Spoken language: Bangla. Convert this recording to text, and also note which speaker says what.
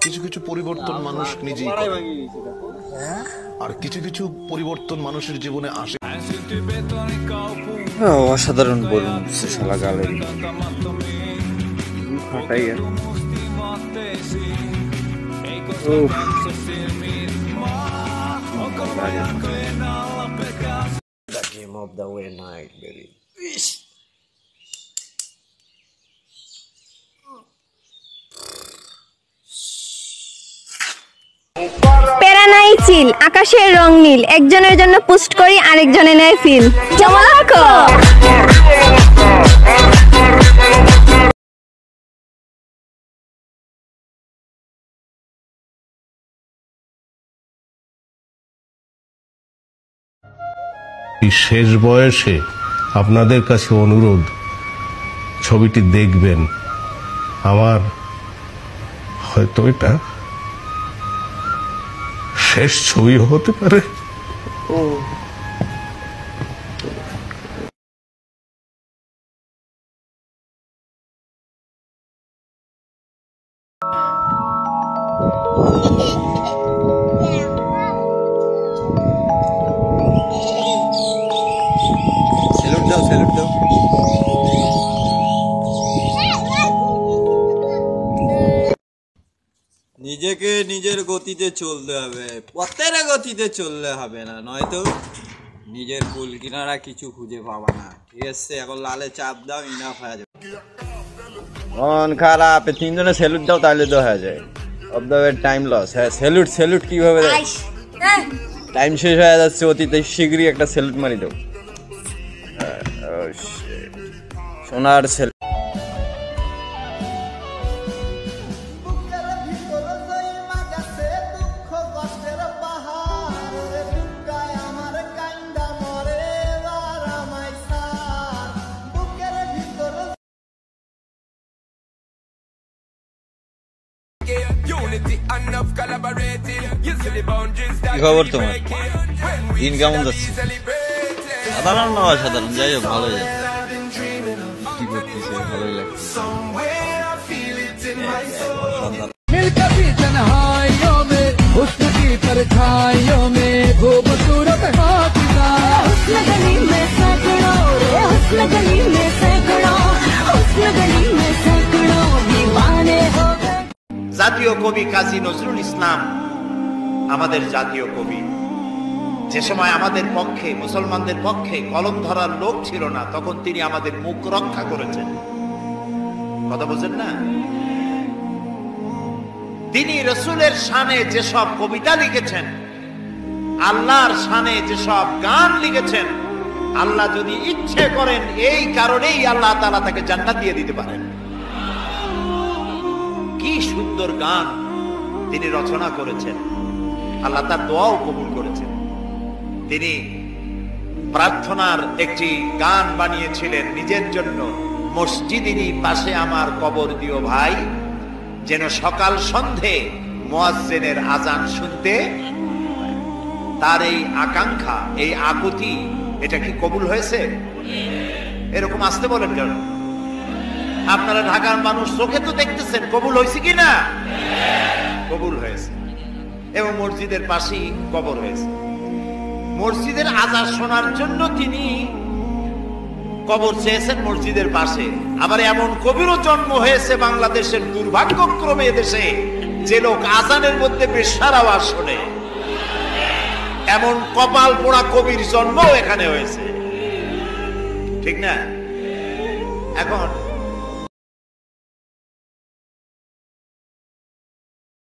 Speaker 1: কিছু কিছু পরিবর্তন মানুষ নিজেই করে, আর কিছু কিছু পরিবর্তন মানুষের জীবনে আসে।
Speaker 2: অসাধারণ বলুন শালা গ্যালারি ফাটাই The game of the way night, baby.
Speaker 3: প্যারা নাই চিল, আকাশের রং নীল, একজনের জন্য পোস্ট করি আরেকজনে নেয় ফিল। কেমন রাখো
Speaker 4: শেষ বয়সে আপনাদের কাছে অনুরোধ, ছবিটি দেখবেন। আমার হয়তো এটা শেষ ছবি হতে পারে।
Speaker 2: স্যালুট দাও, স্যালুট দাও। নিজেকে নিজের গতিতে চলতে হবে, পথের গতিতে চললে হবে না, নয়তো নিজের কুল কিনারা কিছু খুঁজে পাবা না। ঠিক আছে, এখন লালে চাপ দাও, ইনাফ হয়ে যাবে। মন খারাপ, তিনজনে স্যালুট দাও, তাহলে তো হয়ে যায়। Off the way time loss. হ্যাঁ, স্যালুট স্যালুট কিভাবে দেয়? টাইম শেষ হয়ে যাচ্ছে, অতীতে শীঘ্রই একটা স্যালুট মারি দাও। সোনার স্যালুট। কি খবর তোমার? দিন কেমন যাচ্ছে? সাধারণ না অসাধারণ, যাই হোক ভালোই যাচ্ছে। কি করতেছে? ভালোই লাগছে।
Speaker 5: জাতীয় কবি কাজী নজরুল ইসলাম আমাদের জাতীয় কবি। যে সময় আমাদের পক্ষে, মুসলমানদের পক্ষে কলম ধরার লোক ছিল না, তখন তিনি আমাদের মুখ রক্ষা করেছেন। কথা বুঝেন না? তিনি রসুলের শানে যেসব কবিতা লিখেছেন, আল্লাহর শানে যেসব গান লিখেছেন, আল্লাহ যদি ইচ্ছে করেন এই কারণেই আল্লাহ তাআলা তাকে জান্নাত দিয়ে দিতে পারেন। কি সুন্দর গান তিনি রচনা করেছেন, আল্লাহ তার দোয়াও কবুল করেছেন। তিনি প্রার্থনার একটি গান বানিয়েছিলেন নিজের জন্য, মসজিদেরই পাশে আমার কবর দিও ভাই, যেন সকাল সন্ধে মুয়াজ্জিনের আজান শুনতে। তার এই আকাঙ্ক্ষা, এই আকুতি, এটা কি কবুল হয়েছে? এরকম আসতে বলেন কেন? আপনারা ঢাকার মানুষ চোখে তো দেখতেছেন, কবুল হয়েছে কি না? কবুল হয়েছে। এবং মসজিদের পাশেই কবর হয়েছে। মসজিদের আজান শোনার জন্য তিনি কবর চেয়েছেন মসজিদের পাশে। আবার এমন কবিরও জন্ম হয়েছে বাংলাদেশের, দুর্ভাগ্যক্রমে দেশে, যে লোক আজানের মধ্যে বেশ্যার আওয়াজ শোনে। এমন কপাল পোড়া কবির জন্মও এখানে হয়েছে, ঠিক না? এখন